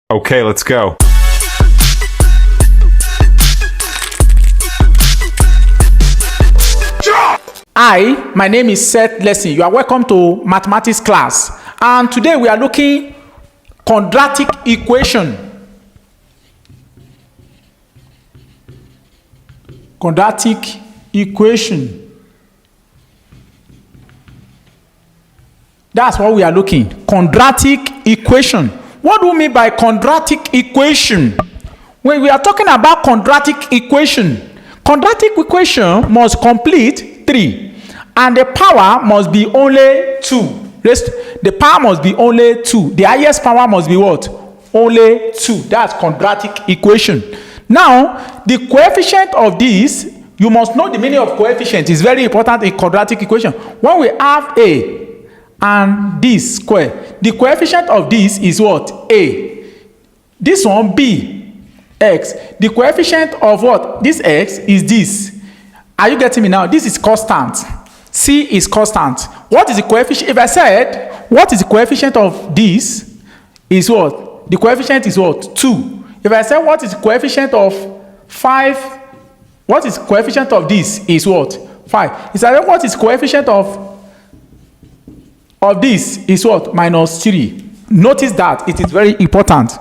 Okay, let's go. Hi, my name is Seth Lesson. You are welcome to mathematics class. And today we are looking quadratic equation. Quadratic equation. That's what we are looking. Quadratic equation. What do we mean by quadratic equation? When we are talking about quadratic equation must complete 3 and the power must be only 2. The power must be only 2. The highest power must be what? Only 2. That's quadratic equation. Now, the coefficient of this, you must know the meaning of coefficient. It's very important in quadratic equation. When we have a and this square, the coefficient of this is what? A. This one b, x. The coefficient of what? This x is this. Are you getting me now? This is constant. C is constant. What is the coefficient? If I said what is the coefficient of this is what? The coefficient is what? 2. If I said what is the coefficient of 5, what is the coefficient of this is what? 5. If I said what is the coefficient of this is what? Minus 3. Notice that it is very important.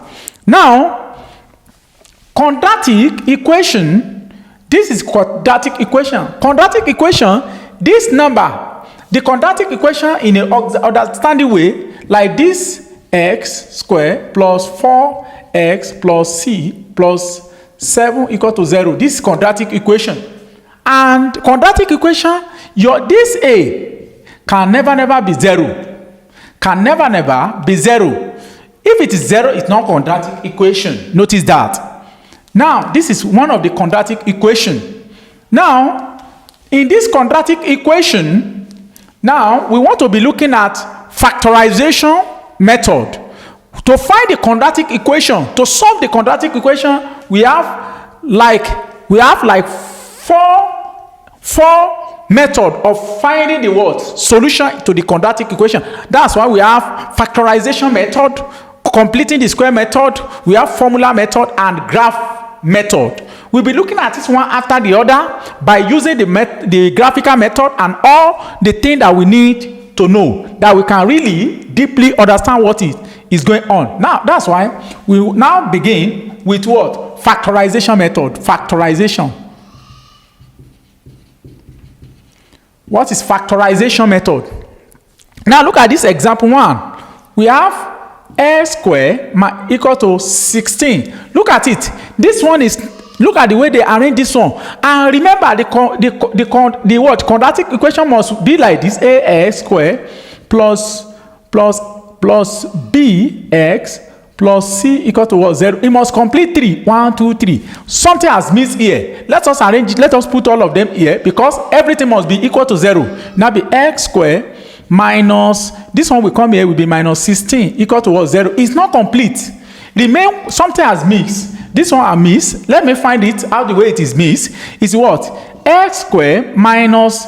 Now, quadratic equation, this is quadratic equation. Quadratic equation, this number, the quadratic equation in an understanding way, like this x squared plus 4x plus c plus 7 equal to 0. This is quadratic equation. And quadratic equation, this a can never be 0. Can never be 0. If it is 0, it's not quadratic equation. Notice that. Now, this is one of the quadratic equation. Now, in this quadratic equation, now we want to be looking at factorization method. To find the quadratic equation, to solve the quadratic equation, we have like four method of finding the what? Solution to the quadratic equation. That's why we have factorization method, completing the square method, we have formula method and graph method. We'll be looking at this one after the other by using the graphical method and all the things that we need to know, that we can really deeply understand what is going on. Now, that's why we will now begin with what? Factorization method. Factorization. What is factorization method? Now look at this example 1. We have x squared equal to 16. Look at it. This one is, look at the way they arrange this one. And remember the what? Quadratic equation must be like this. Ax squared plus bx plus c equal to what? 0. It must complete 3. 1, 2, 3. Something has missed here. Let us arrange it. Let us put all of them here because everything must be equal to 0. Now be x squared minus, this one will come here, will be minus 16 equal to what? 0. It's not complete. Remember, something has missed. This one are missed. Let me find it out the way it is missed. Is what? X squared minus,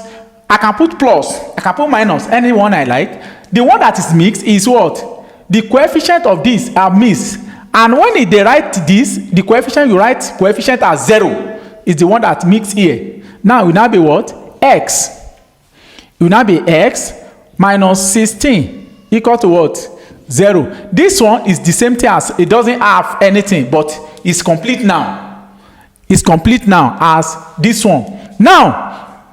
I can put plus, I can put minus, any one I like. The one that is mixed is what? The coefficient of this are missed. And when they write this, the coefficient, you write coefficient as 0 is the one that mixed here. Now it will now be what? X. It will now be x minus 16 equal to what? 0. This one is the same thing as, it doesn't have anything, but it's complete now. It's complete now as this one. Now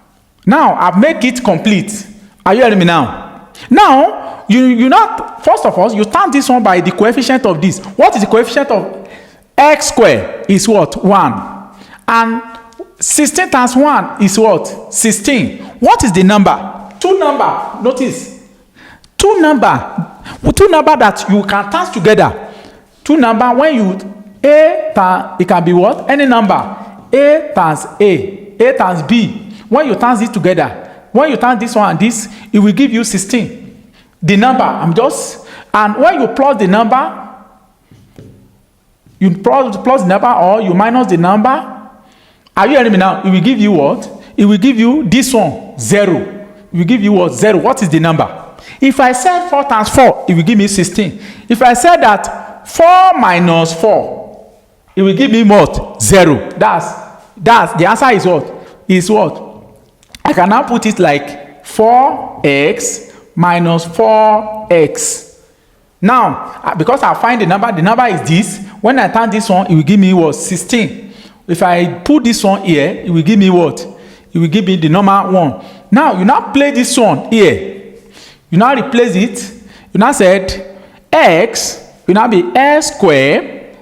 I've made it complete. Are you hearing me now? Now, you not, first of all, you turn this one by the coefficient of this. What is the coefficient of x squared? Is what? 1. And 16 times 1 is what? 16. What is the number? 2 number. Notice. 2 number that you can turn together. 2 number when you it can be what? Any number. A times A times B. When you turn it together, when you turn this one and this, it will give you 16. The number, and when you plus the number, you plus the number or you minus the number. Are you hearing me now? It will give you what? It will give you this one, 0. It will give you what? 0. What is the number? If I said 4 times 4, it will give me 16. If I said that 4 minus 4, it will give me what? 0. That's the answer is what? Is what? I can now put it like 4x minus 4x. Now, because I find the number is this. When I turn this one, it will give me what? 16. If I put this one here, it will give me what? It will give me the number 1. Now, you now play this one here. You now replace it. You now said x will now be x squared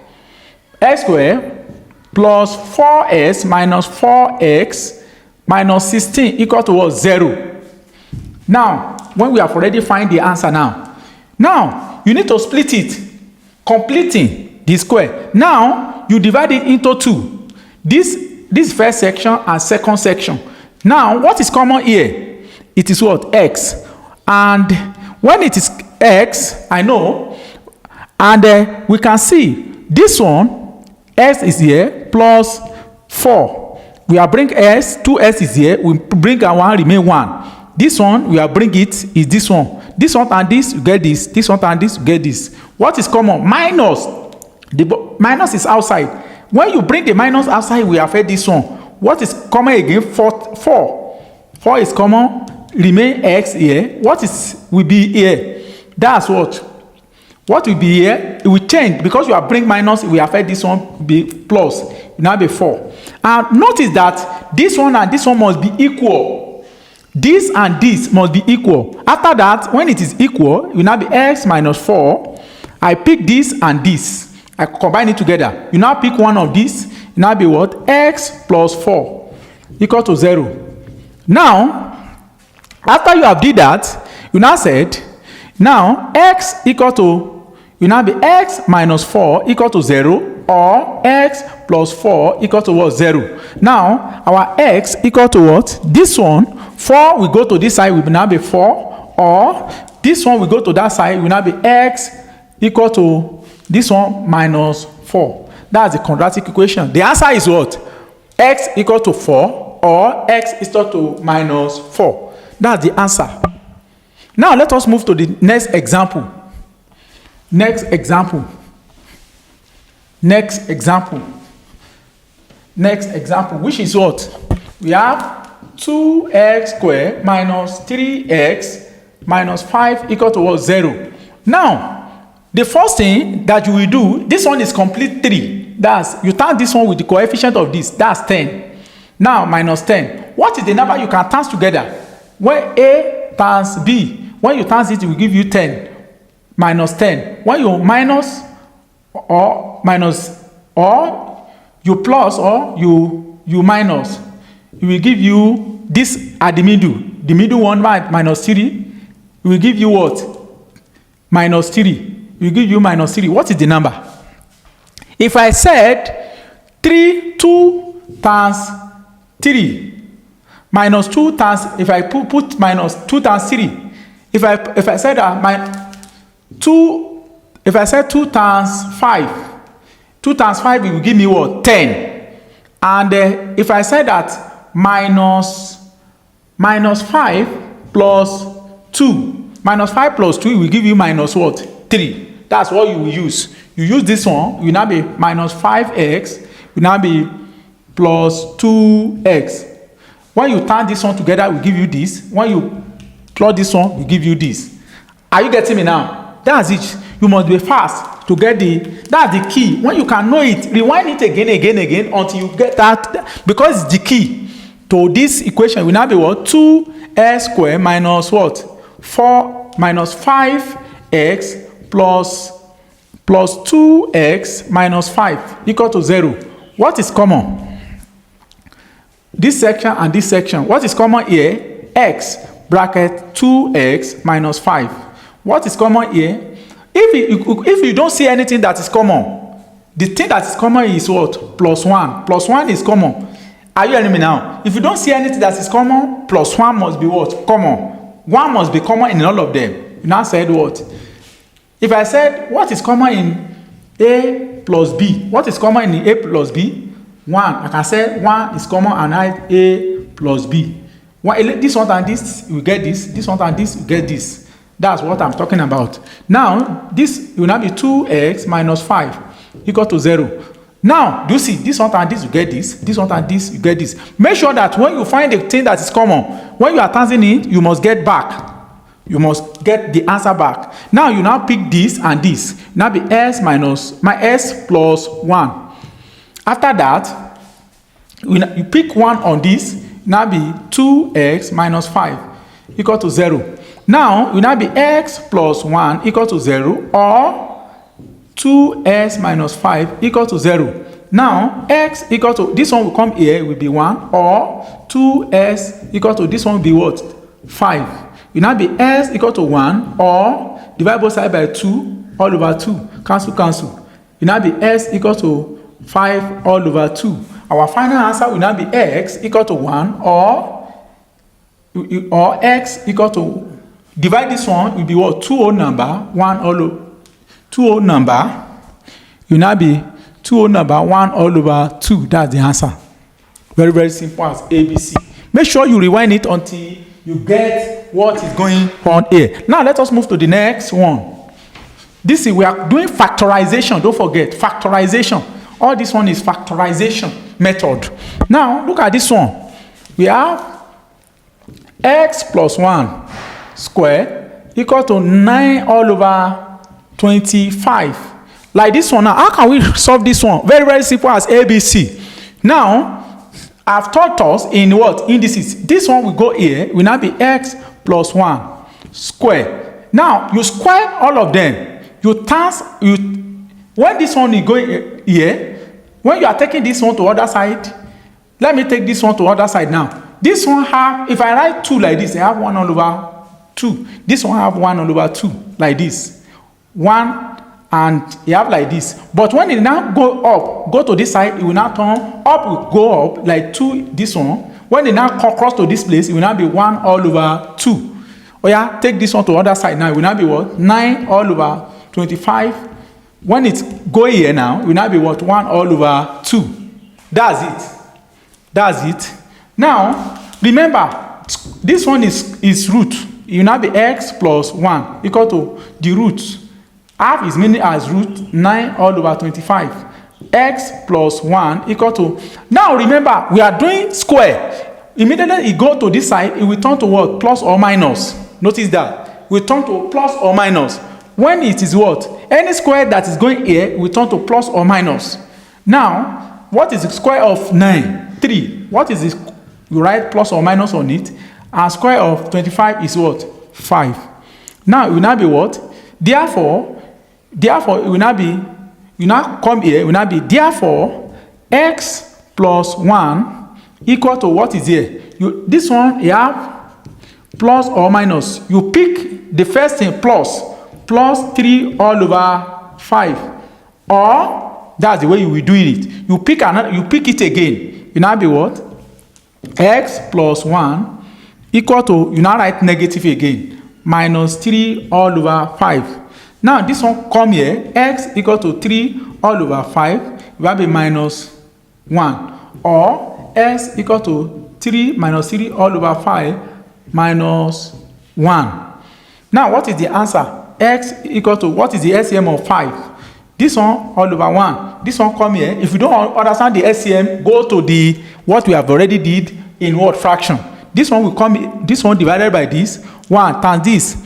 plus 4s minus 4x minus 16 equal to what? 0. Now, when we have already find the answer now you need to split it, completing the square. Now, you divide it into 2. This first section and second section. Now, what is common here? It is what? X. And when it is x, I know, and we can see this one, x is here, plus 4. We are bring s, 2s is here, we bring our 1, remain 1. This one, we are bring it, is this one. This one and this, you get this. This one and this, you get this. What is common? Minus. The minus is outside. When you bring the minus outside, we have had this one. What is common again? 4. 4 is common. Remain x here. What is will be here? That's what. What will be here? It will change because you are bring minus. We have had this one be plus. It now be 4. And notice that this one and this one must be equal. This and this must be equal. After that, when it is equal, it will now be x minus 4. I pick this and this. I combine it together. You now pick one of these. It now be what? X plus 4 equal to 0. Now, after you have did that, you now said, now x equal to, you now be x minus 4 equal to 0 or x plus 4 equal to what? 0. Now, our x equal to what? This one, 4 will go to this side, will now be 4, or this one will go to that side, will now be x equal to this one minus 4. That's the quadratic equation. The answer is what? X equal to 4 or x is equal to minus 4. That's the answer. Now let us move to the next example. Next example, which is what? We have 2x squared minus 3x minus 5 equal to what? 0. Now, the first thing that you will do, this one is complete 3. That's, you turn this one with the coefficient of this. That's 10. Now, minus 10. What is the number you can turn together? When A times B, when you turn it, it will give you 10. Minus 10. When you minus or you plus or you minus, it will give you this at the middle. The middle one minus 3. It will give you what? Minus 3. It will give you minus 3. What is the number? If I said 2 times 3 minus 2 times, if I put minus 2 times 3, if I said that if I said 2 times 5, 2 times 5 it will give me what? 10. And if I said that minus 5 plus 2, minus 5 plus 2 it will give you minus what? 3. That's what you will use. You use this one, it will now be minus 5x, it will now be plus 2x. When you turn this one together, it will give you this. When you plot this one, it will give you this. Are you getting me now? That's it. You must be fast to get that's the key. When you can know it, rewind it again until you get that, because it's the key to this equation. Will now be what? 2x squared minus what? 4 minus 5x plus 2x minus 5 equal to 0. What is common? This section and this section. What is common here? X bracket 2x minus 5. What is common here? If you don't see anything that is common, the thing that is common is what? Plus 1. Plus 1 is common. Are you hearing me now? If you don't see anything that is common, plus 1 must be what? Common. 1 must be common in all of them. You now said what? If I said what is common in A plus B, what is common in A plus B? 1. I can say 1 is common and I A plus B. This one and this, you get this. This one and this, you get this. That's what I'm talking about. Now, this will now be 2x minus 5 equal to 0. Now, do you see this one and this, you get this. This one and this, you get this. Make sure that when you find a thing that is common, when you are turning it, you must get back. You must get the answer back. Now, you now pick this and this. Now be s plus 1. After that, you pick 1 on this. Now be 2x minus 5 equal to 0. Now, it will now be x plus 1 equal to 0 or 2s minus 5 equal to 0. Now, x equal to, this one will come here, will be 1, or 2s equal to, this one will be what? 5. It will now be s equal to 1, or divide both sides by 2, all over 2. Cancel, cancel. It will now be s equal to 5 all over 2. Our final answer will now be x equal to 1, or x equal to, divide this one, will be what? 2 whole number, 1 all over. 2 whole number, you now be 2 whole number 1 all over 2. That's the answer. Very, very simple as ABC. Make sure you rewind it until you get what is going on here. Now let us move to the next one. This is, we are doing factorization. Don't forget factorization. All this one is factorization method. Now look at this one. We have x plus 1 square equal to 9 all over 25. Like this one now, how can we solve this one? Very, very simple as ABC. Now, I've taught us in what? Indices. This one will go here, will now be x plus 1 square. Now, you square all of them. When this one is going here, when you are taking this one to other side, let me take this one to other side now. This one have, if I write 2 like this, I have 1 all over 2. This one have 1 all over 2, like this. 1 and you have like this. But when it now go up, go to this side, it will now turn up, will go up like 2, this one. When it now cross to this place, it will now be 1 all over 2. Oh yeah, take this one to the other side now. It will now be what? 9 all over 25. When it go here now, it will now be what? 1 all over 2. That's it. That's it. Now, remember, this one is root. It will now be x plus 1 equal to the root. Half is meaning as root 9 all over 25. X plus 1 equal to, now remember, we are doing square. Immediately it go to this side, it will turn to what? Plus or minus. Notice that. We turn to plus or minus. When it is what? Any square that is going here, we turn to plus or minus. Now, what is the square of 9? 3. What is this? You write plus or minus on it. And square of 25 is what? 5. Now, it will now be what? Therefore, it will now be, you now come here, it will now be, therefore, x plus 1 equal to what is here? This one, you have plus or minus. You pick the first thing, plus 3 all over 5. Or, that's the way you will do it. You pick another, you pick it again. You now be what? X plus 1 equal to, you now write negative again, minus 3 all over 5. Now, this one come here, x equal to 3 all over 5, it will be minus 1. Or s equal to 3 minus 3 all over 5 minus 1. Now, what is the answer? X equal to, what is the LCM of 5? This one all over 1. This one come here. If you don't understand the LCM, go to the, what we have already did in what fraction. This one will come, this one divided by this, 1 times this,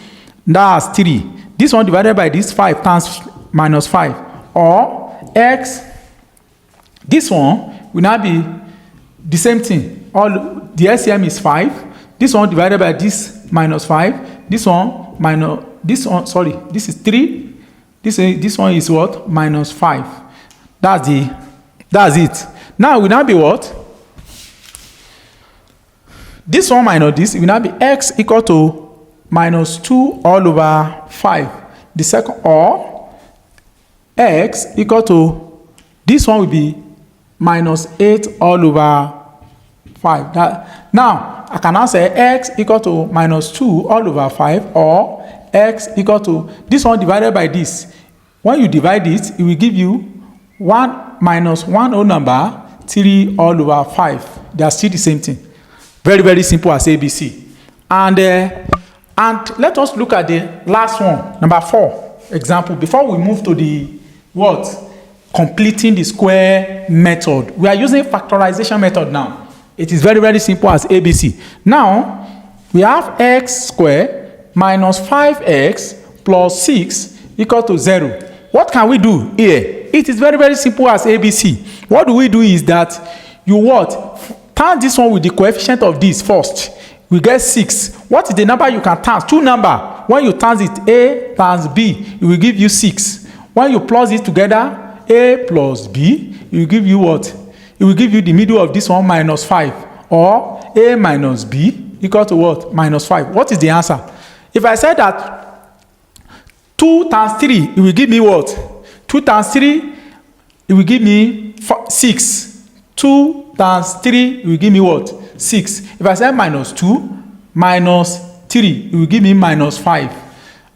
that's 3. This one divided by this, 5 times minus 5. Or x, this one will now be the same thing. All the LCM is 5. This one divided by this, minus 5. This one minus, this one, sorry, this is 3. This one is what? Minus 5. That's it. Now it will now be what? This one minus this, it will now be x equal to minus 2 all over 5. The second, or x equal to, this one will be minus 8 all over 5. Now, I can now say x equal to minus 2 all over 5, or x equal to, this one divided by this. When you divide it, it will give you 1 minus 1 whole number, 3 all over 5. They are still the same thing. Very, very simple as ABC. And And let us look at the last one, number 4 example, before we move to the what? Completing the square method. We are using factorization method now. It is very, very simple as ABC. Now, we have x squared minus 5x plus 6 equal to 0. What can we do here? It is very, very simple as ABC. What do we do is that you what? Turn this one with the coefficient of this first. We get 6. What is the number you can times? 2 number. When you times it, A times B, it will give you 6. When you plus it together, A plus B, it will give you what? It will give you the middle of this one minus 5. Or A minus B equal to what? Minus 5. What is the answer? If I said that 2 times 3, it will give me what? 2 times 3, it will give me 6. 2 times 3, it will give me what? 6. If I say minus 2 minus 3, it will give me minus 5.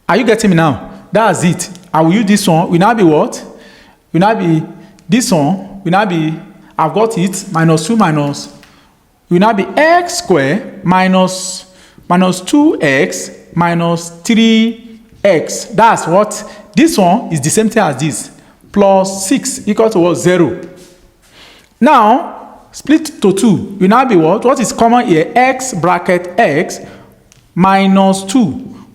Are you getting me now? That's it. I will use this one. Will now be what? Will now be this one. Will now be, I've got it, minus 2 minus. Will now be x squared minus 2x minus 3x. That's what? This one is the same thing as this. Plus 6 equal to what? 0. Now, split to 2 will now be what? What is common here? X bracket x minus 2.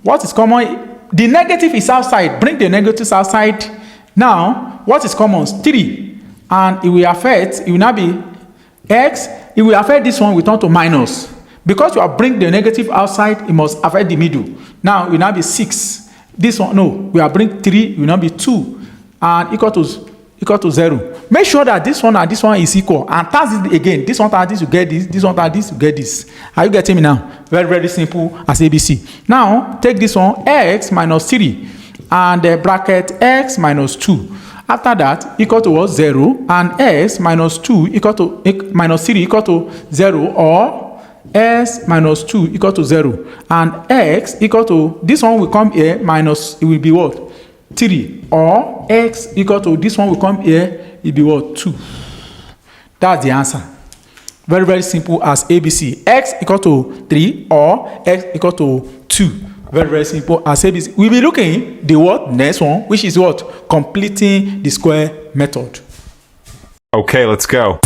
What is common? The negative is outside. Bring the negatives outside. Now, what is common? 3. And it will affect, it will now be x. It will affect this one, we turn to minus. Because you are bring the negative outside, it must affect the middle. Now, it will now be 6. This one, no, we are bring 3, it will now be 2. And equal to 0. Make sure that this one and this one is equal. And times it again. This one times this, you get this. This one times this, you get this. Are you getting me now? Very, very simple as ABC. Now, take this one, x minus 3. And bracket x minus 2. After that, equal to what? 0. And x minus 2 equal to, minus 3 equal to 0. Or s minus 2 equal to 0. And x equal to, this one will come here, minus, it will be what? 3. Or x equal to, this one will come here, it will be what? 2. That's the answer. Very, very simple as ABC. X equal to 3 or x equal to 2. Very, very simple as ABC. We'll be looking the what? Next one, which is what? Completing the square method. Okay, let's go.